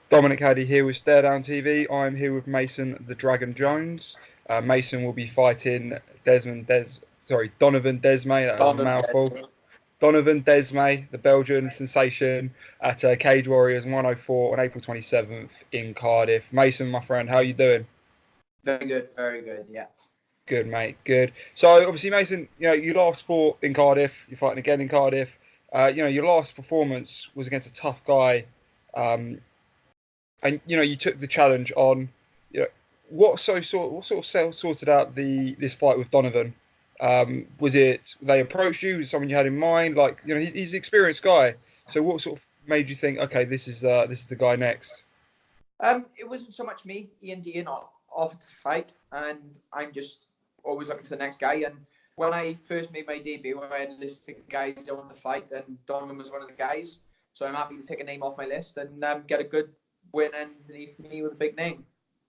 Dominic Haddy here with Stare Down TV. I'm here with Mason the Dragon Jones. Mason will be fighting Donovan Desmay. That was a mouthful. Donovan Desmay, the Belgian sensation, at Cage Warriors 104 on April 27th in Cardiff. Mason, my friend, how are you doing? Very good, yeah. Good, mate, good. So, obviously, Mason, you last fought in Cardiff. You're fighting again in Cardiff. Your last performance was against a tough guy. And you took the challenge on. What sort of sorted out this fight with Donovan? Was it they approached you? Was it someone you had in mind? Like he's an experienced guy. So what sort of made you think, okay, this is the guy next? It wasn't so much me. Ian Dean offered to fight, and I'm just always looking for the next guy. And when I first made my debut, I had a list of guys that wanted to fight, and Donovan was one of the guys. So I'm happy to take a name off my list and get a good win underneath me with a big name.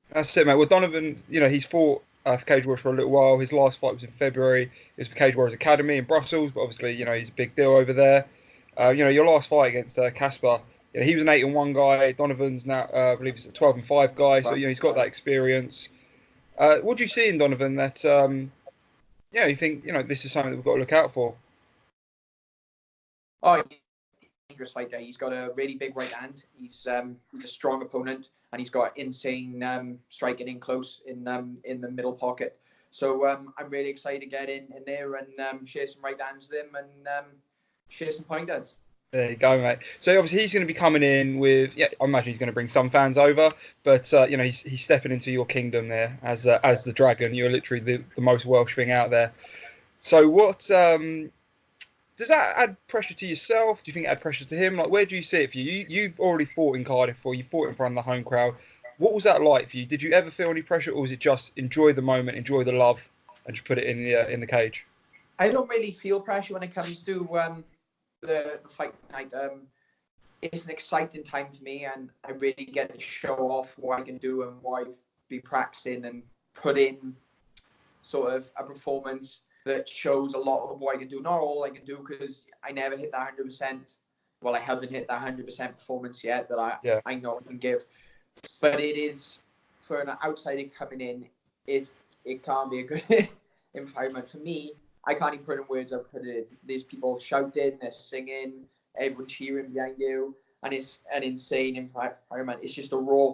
That's it, mate. Well, Donovan, he's fought for Cage Warriors for a little while. His last fight was in February. It was for Cage Warriors Academy in Brussels, but obviously, he's a big deal over there. Your last fight against Casper, he was an 8-1 guy. Donovan's now, I believe, he's a 12-5 guy. So he's got that experience. What do you see in Donovan that, you think this is something that we've got to look out for? Oh, dangerous fighter. He's got a really big right hand. He's a strong opponent, and he's got insane striking in close in the middle pocket. So I'm really excited to get in there and share some right hands with him and share some pointers. There you go, mate. So obviously he's going to be coming in with, I imagine he's going to bring some fans over, but he's stepping into your kingdom there as the Dragon. You're literally the most Welsh thing out there. So what does that add pressure to yourself? Do you think it add pressure to him? Like, where do you see it for you? You've already fought in Cardiff, or you fought in front of the home crowd. What was that like for you? Did you ever feel any pressure, or was it just enjoy the moment, enjoy the love, and just put it in the cage? I don't really feel pressure when it comes to the fight night. It's an exciting time to me, and I really get to show off what I can do and what I've been practicing and put in sort of a performance that shows a lot of what I can do. Not all I can do, because I never hit that 100%. Well, I haven't hit that 100% performance yet that I know I can give. But it is, for an outsider coming in, it can't be a good environment. For me, I can't even put in words how good it is. There's people shouting, they're singing, everyone cheering behind you, and it's an insane environment. It's just a raw.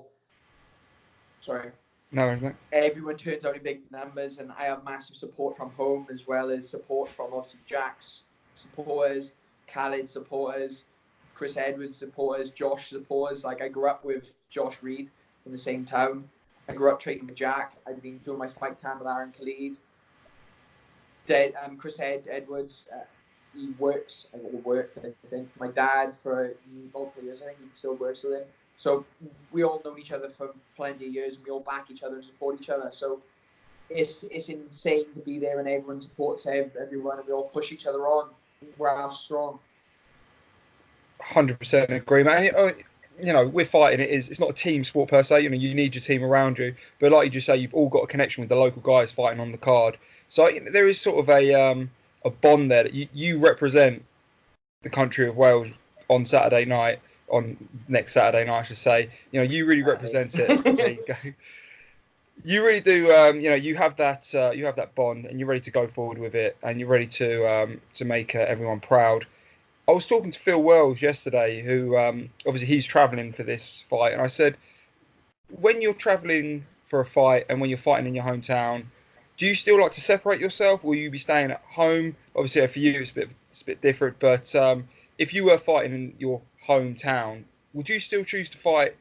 Sorry. No, mate. Everyone turns out in big numbers, and I have massive support from home, as well as support from obviously Jack's supporters, Khaled supporters, Chris Edwards supporters, Josh supporters. Like, I grew up with Josh Reed in the same town. I grew up training with Jack. I've been doing my fight camp with Aaron Khalid. Chris Edwards, he works, I think. My dad, for multiple years, I think he still works with him. So we all know each other for plenty of years, and we all back each other and support each other. So it's insane to be there, and everyone supports everyone, and we all push each other on. We're strong. 100% agree, man. We're fighting. It's not a team sport per se. You need your team around you, but like you just say, you've all got a connection with the local guys fighting on the card. So there is sort of a bond there that you represent the country of Wales on Saturday night. On next Saturday night, I should say. You really represent it. There you go. You really do. You have that bond, and you're ready to go forward with it, and you're ready to make everyone proud. I was talking to Phil Wells yesterday, who obviously he's travelling for this fight, and I said, when you're travelling for a fight and when you're fighting in your hometown, do you still like to separate yourself? Will you be staying at home? Obviously, for you, it's a bit different, but if you were fighting in your hometown, would you still choose to fight?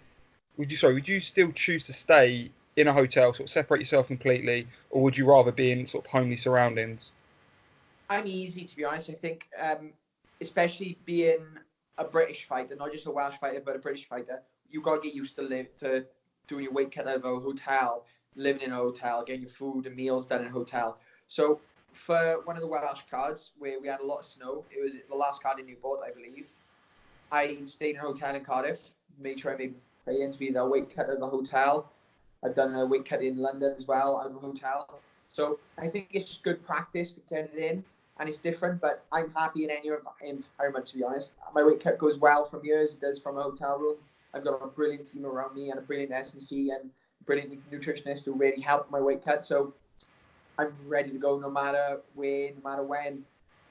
Would you still choose to stay in a hotel, sort of separate yourself completely, or would you rather be in sort of homely surroundings? I'm easy, to be honest. I think, especially being a British fighter, not just a Welsh fighter, but a British fighter, you've got to get used to doing your weight cut out of a hotel, living in a hotel, getting your food and meals done in a hotel. So for one of the Welsh cards, where we had a lot of snow, it was the last card in Newport, I believe. I stayed in a hotel in Cardiff, made sure I made play-ins with a weight cut at the hotel. I've done a weight cut in London as well out of a hotel. So I think it's just good practice to get it in. and it's different. But I'm happy in any environment, to be honest. My weight cut goes well from here as it does from a hotel room. I've got a brilliant team around me and a brilliant S&C and brilliant nutritionist who really helped my weight cut. So I'm ready to go no matter where, no matter when.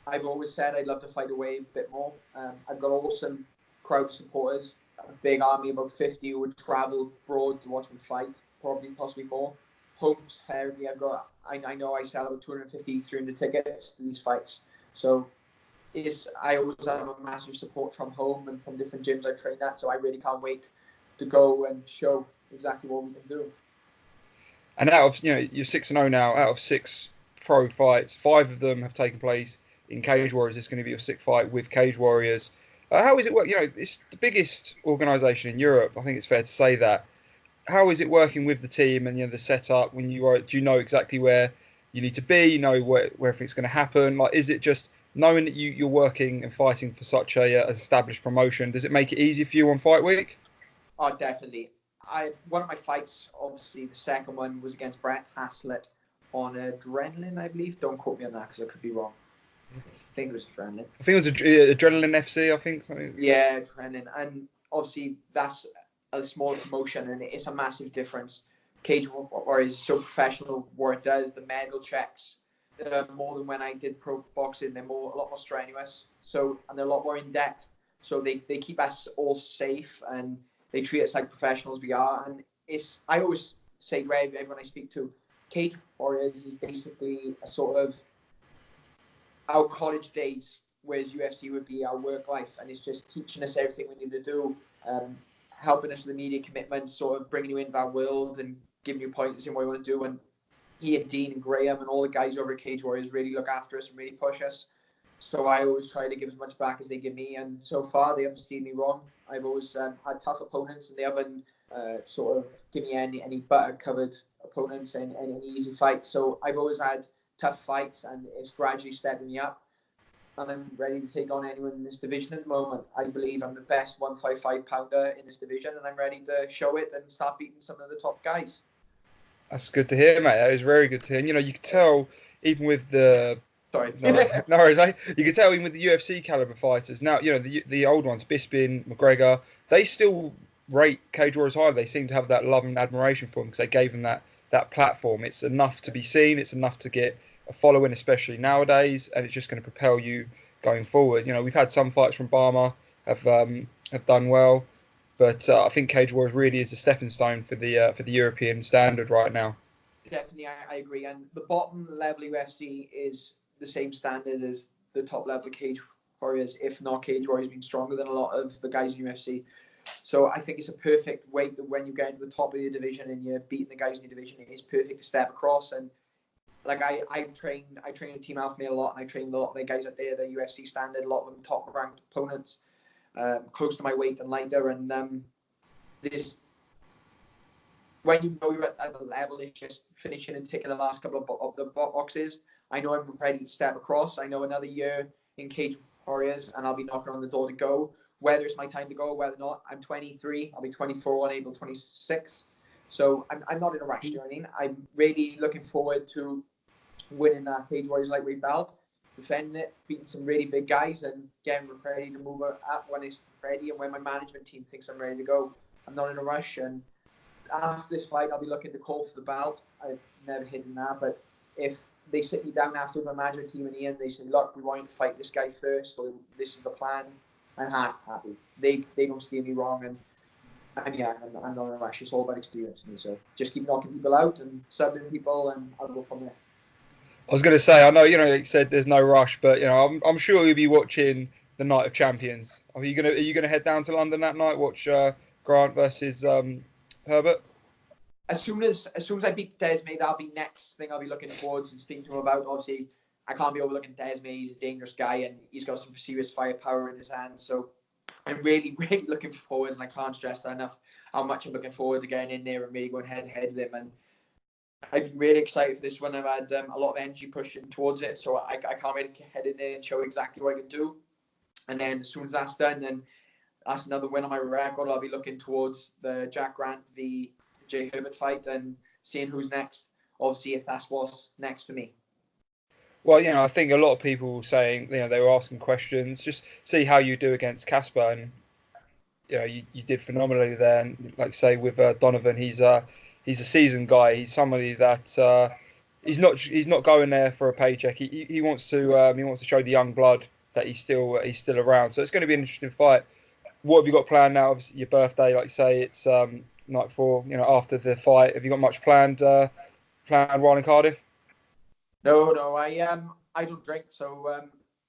I've always said I'd love to fight away a bit more. I've got awesome crowd supporters, a big army, about 50 who would travel abroad to watch me fight, probably possibly more. Homes, terribly, I know I sell about 250, 300 tickets to these fights. So I always have a massive support from home and from different gyms I train at. So I really can't wait to go and show exactly what we can do. And out of, you're 6-0 now. Out of 6 pro fights, 5 of them have taken place in Cage Warriors. It's going to be your 6th fight with Cage Warriors. How is it work? It's the biggest organisation in Europe. I think it's fair to say that. How is it working with the team and the setup? Do you know exactly where you need to be? You know where everything's going to happen. Like, is it just knowing that you're working and fighting for such a established promotion? Does it make it easy for you on fight week? Oh, definitely. One of my fights, obviously, the second one was against Brett Haslett on Adrenaline, I believe. Don't quote me on that because I could be wrong. I think it was Adrenaline. I think it was Adrenaline FC, I think. Something. Yeah, Adrenaline. And obviously, that's a small promotion and it's a massive difference. Cage Warriors is so professional what it does. The medical checks, more than when I did pro boxing, they're a lot more strenuous. And they're a lot more in depth. So they keep us all safe and they treat us like professionals we are. And I always say to everyone I speak to, Cage Warriors is basically a sort of our college days, whereas UFC would be our work life. And it's just teaching us everything we need to do, helping us with the media commitments, sort of bringing you into that world and giving you pointers in what you want to do. And Ian, Dean and Graham and all the guys over at Cage Warriors really look after us and really push us. So I always try to give as much back as they give me. And so far, they haven't seen me wrong. I've always had tough opponents and they haven't sort of given me any butter-covered opponents and any easy fights. So I've always had tough fights and it's gradually stepping me up. And I'm ready to take on anyone in this division at the moment. I believe I'm the best 155 pounder in this division and I'm ready to show it and start beating some of the top guys. That's good to hear, mate. That is very good to hear. And, you can tell, even with the... Sorry. No worries, mate. You can tell even with the UFC caliber fighters. Now, the old ones, Bisping, McGregor, they still rate Cage Warriors high. They seem to have that love and admiration for them because they gave them that platform. It's enough to be seen. It's enough to get a following, especially nowadays, and it's just going to propel you going forward. We've had some fights from Barma have done well, but I think Cage Warriors really is a stepping stone for the European standard right now. Definitely, I agree. And the bottom level UFC is the same standard as the top level of Cage Warriors, if not Cage Warriors being stronger than a lot of the guys in UFC. So I think it's a perfect weight that when you get into the top of your division and you're beating the guys in your division, it is perfect to step across. And like I train a Team Alpha Male a lot, and I train a lot of the guys out there, the UFC standard, a lot of them top ranked opponents, close to my weight and lighter. And this, when you know you're at the level, it's just finishing and ticking the last couple of the boxes. I know I'm ready to step across. I know another year in Cage Warriors, and I'll be knocking on the door to go. Whether it's my time to go or whether or not, I'm 23. I'll be 24 on April 26. So I'm not in a rush, you know what I mean? I'm really looking forward to winning that Cage Warriors lightweight belt, defending it, beating some really big guys, and getting ready to move up when it's ready and when my management team thinks I'm ready to go. I'm not in a rush, and after this fight, I'll be looking to call for the belt. I've never hidden that, but if they sit me down after my management team and Ian, they say, look, we want you to fight this guy first, so this is the plan, I'm happy. They don't steer me wrong, and I'm not in a rush. It's all about experience. So just keep knocking people out and subbing people, and I'll go from there. I was going to say, I know, like you said, there's no rush, but I'm sure you'll be watching the Night of Champions. Are you gonna head down to London that night? Watch Grant versus Herbert? As soon as I beat Desmay, that'll be next thing I'll be looking towards and speaking to him about. Obviously, I can't be overlooking Desmay. He's a dangerous guy and he's got some serious firepower in his hands. So I'm really, really looking forward, and I can't stress that enough, how much I'm looking forward to getting in there and really going head to head with him. And I've been really excited for this one. I've had a lot of energy pushing towards it, so I can't wait to head in there and show exactly what I can do. And then as soon as that's done, then that's another win on my record. I'll be looking towards the Jack Grant v Jay Herbert fight and seeing who's next. Obviously, if that's what's next for me. Well, I think a lot of people saying, they were asking questions, just see how you do against Casper, and you did phenomenally there. And like say with Donovan, he's a seasoned guy. He's somebody that he's not going there for a paycheck. He wants to show the young blood that he's still around. So it's going to be an interesting fight. What have you got planned now? Obviously, your birthday, like say, it's night before. After the fight, have you got much planned while in Cardiff? No, I don't drink, so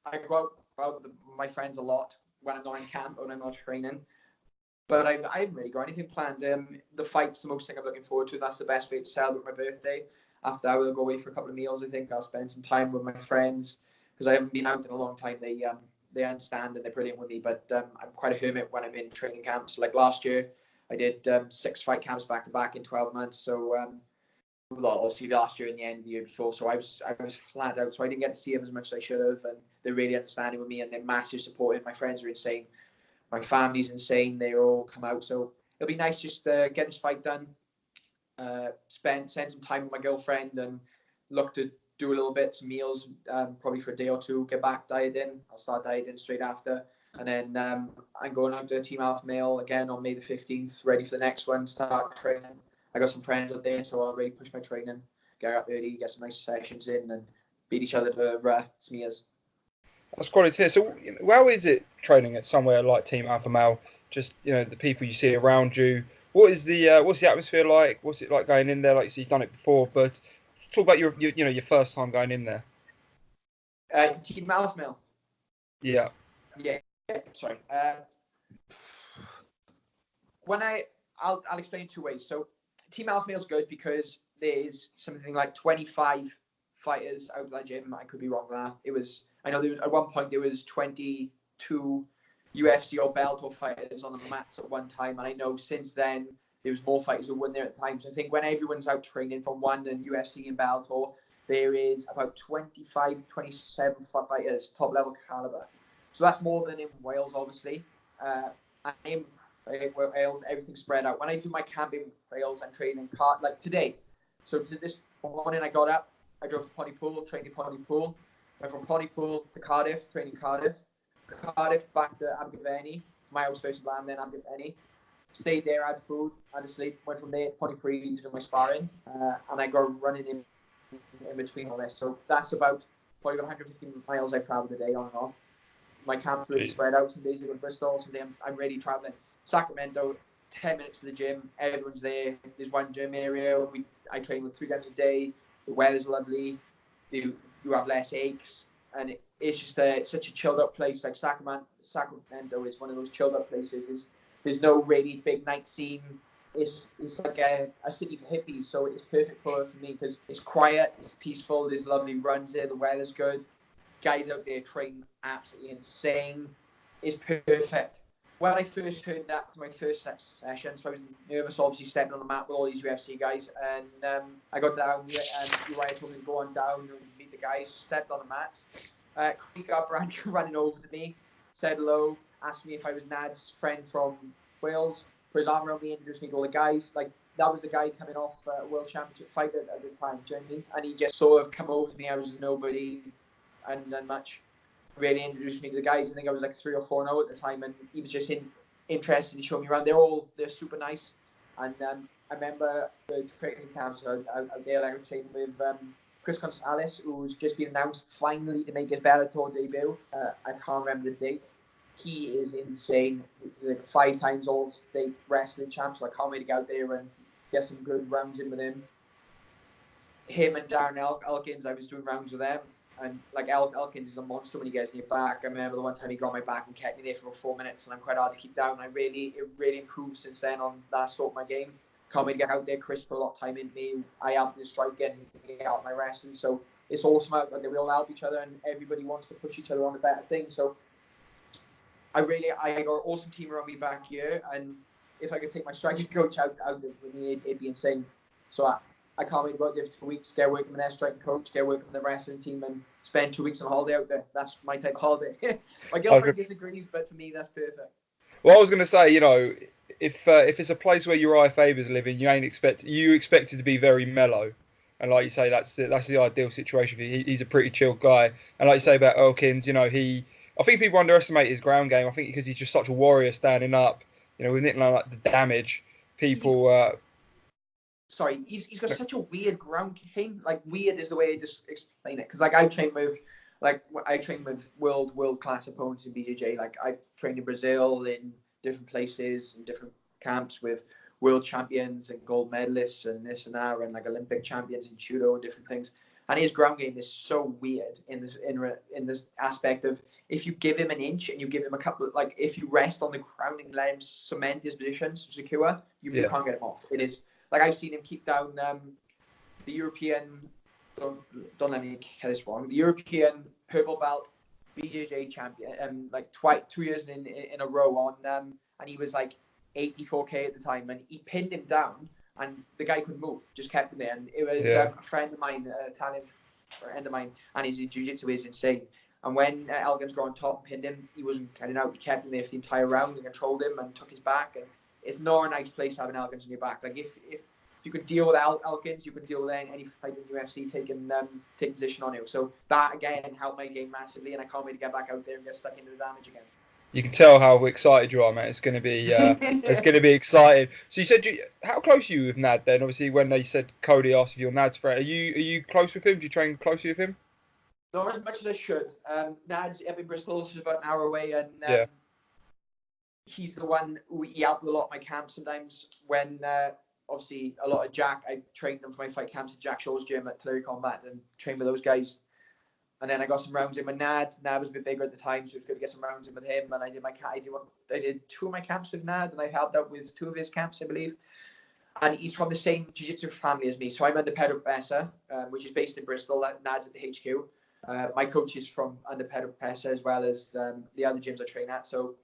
I go out with my friends a lot when I'm not in camp or when I'm not training. But I haven't really got anything planned. The fight's the most thing I'm looking forward to. That's the best way to celebrate my birthday. After I will go away for a couple of meals. I think I'll spend some time with my friends because I haven't been out in a long time. They understand and they're brilliant with me. But I'm quite a hermit when I'm in training camps. Like last year, I did 6 fight camps back to back in 12 months. So obviously last year and the end of the year before. So I was flat out. So I didn't get to see them as much as I should have. And they're really understanding with me and they're massive supporting. My friends are insane. My family's insane. They all come out. So it'll be nice just to get this fight done, spend some time with my girlfriend and look to do a little bit, some meals, probably for a day or two, get back dieting. I'll start dieting straight after. And then I'm going out to Team Alpha Male again on May the 15th, ready for the next one, start training. I got some friends out there, so I'll really push my training, get up early, get some nice sessions in and beat each other to smears. That's quality here. So, how is it training at somewhere like Team Alpha Male? Just the people you see around you. What's the atmosphere like? What's it like going in there? Like you see, you've done it before, but talk about your first time going in there. Team Alpha Male. Yeah. Yeah. Sorry. I'll explain 2 ways. So, Team Alpha Male is good because there's something like 25 fighters out of that gym. I could be wrong there. I know at one point there was 22 UFC or Bellator fighters on the mats at one time, and I know since then there was more fighters who won there at the time. So I think when everyone's out training from one and UFC and Bellator, there is about 25, 27 fighters, top level caliber. So that's more than in Wales, obviously. And in Wales, everything's spread out. When I do my camp in Wales, I'm training like today. So this morning I got up, I drove to Pontypool, trained in Pontypool. Went from Pontypool to Cardiff, training Cardiff. Cardiff back to Abergavenny. My house first land, then Abergavenny. Stayed there, had food, had a sleep. Went from there to Pontypool to do my sparring. And I go running in between all this. So that's about probably 150 miles I've travelled a day on and off. My camp's really spread out. Some days I go to Bristol, some days I'm really travelling. Sacramento, 10 minutes to the gym. Everyone's there. There's one gym area. I train with 3 times a day. The weather's lovely. You have less aches, and it's just it's such a chilled out place. Like Sacramento is one of those chilled out places. There's no really big night scene. It's like a city for hippies, so it's perfect for me because it's quiet, it's peaceful. There's lovely runs there. The weather's good. Guys out there train absolutely insane. It's perfect. When I first heard that was my first session, so I was nervous, obviously stepping on the mat with all these UFC guys, and I got down and Uriah told me to go on down and meet the guys. Stepped on the mats. Cody got running over to me, said hello, asked me if I was Nad's friend from Wales, put his arm around me, introduced me to all the guys. Like that was the guy coming off a World Championship fight at the time, do you know what I mean? And he just sort of come over to me. I was nobody and done much. Really introduced me to the guys. I think I was like 3 or 4-0 at the time, and he was just interested in showing me around. They're super nice, and I remember the training camps out there. I was training with Chris Gonzalez, who's just been announced finally to make his Bellator debut. I can't remember the date. He is insane. He's like 5 times all-state wrestling champ, so I can't wait to get out there and get some good rounds in with him. Him and Darren Elkins, I was doing rounds with them. And like Elkins is a monster when he gets near back. I remember the one time he got my back and kept me there for about 4 minutes, and I'm quite hard to keep down. It really improved since then on that sort of my game. Can't wait to get out there. Chris put a lot of time into me. I helped him strike and he helped my wrestling. So it's awesome out there. We all help each other, and everybody wants to push each other on a better thing. So I got an awesome team around me back here, and if I could take my striking coach out with me, it'd be insane. So I can't wait to go out there for 2 weeks, get working with their striking coach, get working with the wrestling team, and spend 2 weeks on holiday out there. That's my type of holiday. My girlfriend disagrees, but to me, that's perfect. Well, I was going to say, if it's a place where Uriah Faber's living, you expect it to be very mellow, And like you say, that's the ideal situation for you. He's a pretty chilled guy. And like you say about Elkins, I think people underestimate his ground game. I think because he's just such a warrior standing up. With anything like the damage, people. He's got such a weird ground game. Like, weird is the way I just explain it. Because I train with world class opponents in BJJ. Like, I trained in Brazil, in different places, in different camps with world champions and gold medalists and this and that, and like Olympic champions in judo and different things. And his ground game is so weird in this aspect of, if you give him an inch and you give him a couple of, like, if you rest on the ground and let him cement his positions secure, you can't get him off. It is like, I've seen him keep down the European. Don't let me get this wrong. The European purple belt BJJ champion, like 2 years in a row on, and he was like 84k at the time, and he pinned him down, and the guy couldn't move, just kept him there. And it was a friend of mine, an Italian friend of mine, and his jiu-jitsu is insane. And when Elkins got on top and pinned him, he wasn't getting out. He kept him there for the entire round and controlled him and took his back. And it's not a nice place having Elkins on your back. Like, if you could deal with Elkins, you could deal with any fight in the UFC taking position on you. So that, again, helped my game massively, and I can't wait to get back out there and get stuck into the damage again. You can tell how excited you are, mate. It's going to be exciting. So you said, how close are you with Nad then? Obviously, when they said Cody asked if you're Nad's friend, are you close with him? Do you train closely with him? Not as much as I should. Nad's up in Bristol, which is about an hour away, and he's the one he helped a lot of my camps sometimes when. Obviously, a lot of Jack, I trained them for my fight camps at Jack Shaw's gym at Tulare Combat and trained with those guys. And then I got some rounds in with Nad. Nad was a bit bigger at the time, so it was good to get some rounds in with him. And I did 2 of my camps with Nad, and I helped out with 2 of his camps, I believe. And he's from the same jiu-jitsu family as me. So I'm Undefeated Pesa, which is based in Bristol. Nad's at the HQ. My coach is from Undefeated Pesa, as well as the other gyms I train at. So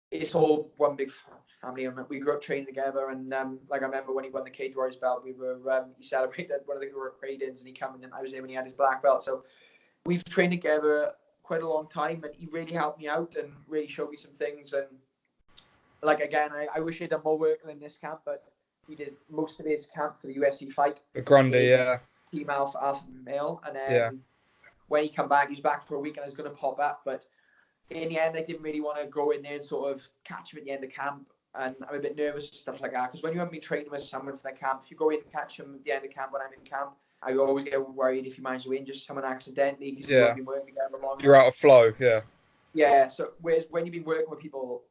it's all one big family. We grew up training together, and like, I remember when he won the Cage Warriors belt, we were he celebrated one of the grade-ins, and he came in, and I was there when he had his black belt. So we've trained together quite a long time, and he really helped me out and really showed me some things. And like, again, I wish he'd done more work in this camp, but he did most of his camp for the UFC fight. The Grundy, Team Alpha Male, and then when he come back, he's back for a week, and I was going to pop up, but in the end, I didn't really want to go in there and sort of catch him at the end of camp. And I'm a bit nervous and stuff like that. Because when you haven't been training with someone for that camp, if you go in and catch him at the end of camp when I'm in camp, I always get worried if you manage to injure someone accidentally because you've been working together long. You're out of flow, Yeah, so whereas when you've been working with people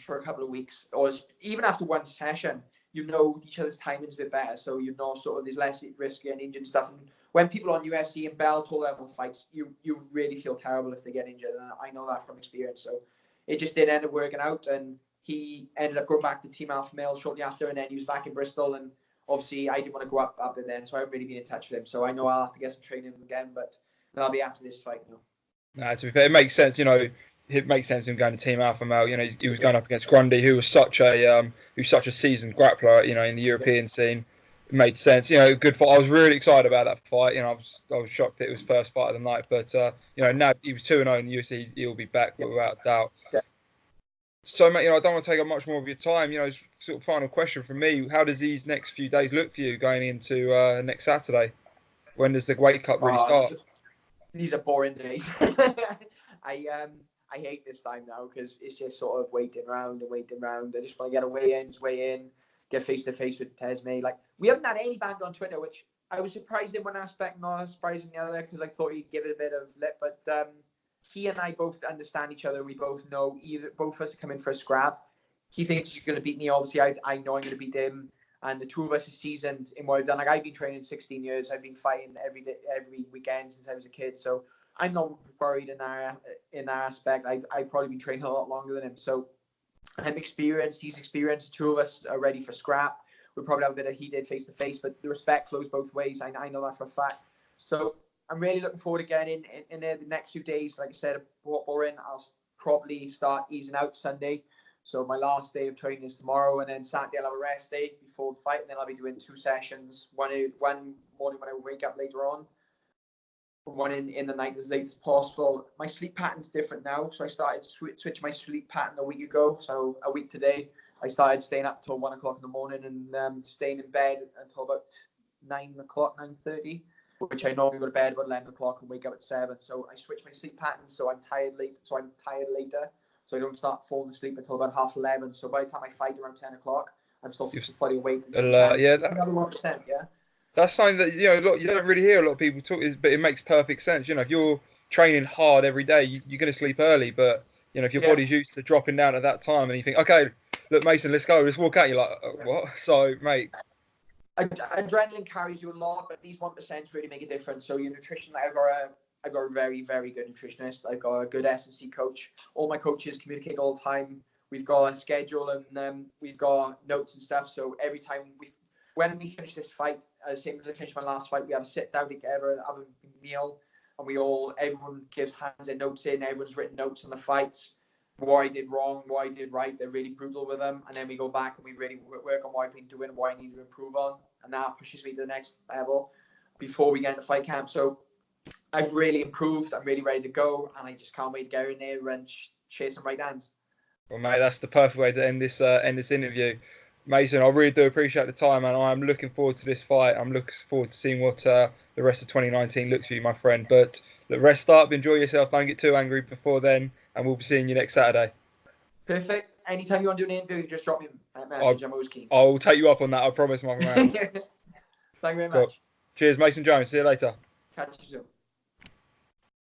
for a couple of weeks, or even after one session, you know each other's timings a bit better. So you know sort of there's less risk getting injured and stuff. And when people on UFC and Bellator level fights, you really feel terrible if they get injured. And I know that from experience. So it just didn't end up working out. And he ended up going back to Team Alpha Male shortly after. And then he was back in Bristol. And obviously I didn't want to go up there then. So I haven't really been in touch with him. So I know I'll have to get some training again. But that'll be after this fight now. No, to be fair, it makes sense. It makes sense him going to Team Alpha Male. He was going up against Grundy, who was such a seasoned grappler. In the European scene. It made sense. Good fight. I was really excited about that fight. I was shocked that it was first fight of the night. But now he was 2-0 in the UFC. He'll be back without a doubt. Yeah. So, mate, I don't want to take up much more of your time. Sort of final question from me. How does these next few days look for you going into next Saturday? When does the weight cut really start? These are boring days. I hate this time now because it's just sort of waiting around. I just want to get a weigh in, get face to face with Tesme. Like, we haven't had any banned on Twitter, which I was surprised in one aspect, not surprised in the other, because I thought he'd give it a bit of lip. But he and I both understand each other. We both know both of us are coming for a scrap. He thinks he's going to beat me. Obviously, I know I'm going to beat him. And the two of us are seasoned in what I've done. Like, I've been training 16 years. I've been fighting every weekend since I was a kid. So I'm not worried in that aspect. I've probably been training a lot longer than him. So I'm experienced. He's experienced. The two of us are ready for scrap. We'll probably have a bit of heated face-to-face, but the respect flows both ways. I know that for a fact. So I'm really looking forward to getting in there the next few days. Like I said, boring. I'll probably start easing out Sunday. So my last day of training is tomorrow, and then Saturday I'll have a rest day before the fight, and then I'll be doing 2 sessions. One morning when I wake up later on, one in the night as late as possible. My sleep pattern's different now, so I started switching my sleep pattern a week ago. So a week today, I started staying up till 1 o'clock in the morning and staying in bed until about 9 o'clock, 9:30, which I normally go to bed about 11 o'clock and wake up at 7. So I switch my sleep pattern, so I'm tired late. So I'm tired later. So I don't start falling asleep until about 11:30. So by the time I fight around 10 o'clock, I'm still fully awake. Yeah, another 1%. Yeah. That's something that you don't really hear a lot of people talk. But it makes perfect sense. If you're training hard every day, you're going to sleep early. But if your body's used to dropping down at that time, and you think, okay, look, Mason, let's go, let's walk out. You're like, what? So, mate. Adrenaline carries you a lot, but these 1% really make a difference. So your nutrition, I've got a very, very good nutritionist. I've got a good S&C coach. All my coaches communicate all the time. We've got a schedule and we've got notes and stuff. So every time when we finish this fight, same as I finished my last fight, we have a sit down together, have a meal, and everyone gives hands and notes in. Everyone's written notes on the fights, what I did wrong, what I did right. They're really brutal with them, and then we go back and we really work on what I've been doing and what I need to improve on, and that pushes me to the next level before we get into fight camp. So I've really improved. I'm really ready to go, and I just can't wait to get in there and chase some right hands. Well, mate, that's the perfect way to end this interview. Mason, I really do appreciate the time, and I'm looking forward to this fight. I'm looking forward to seeing what the rest of 2019 looks for you, my friend. But rest up, enjoy yourself, don't get too angry before then, and we'll be seeing you next Saturday. Perfect. Anytime you want to do an interview, just drop me a message. I'm always keen. I'll take you up on that, I promise, my man. Thank you very much. Cool. Cheers, Mason Jones. See you later. Catch you soon.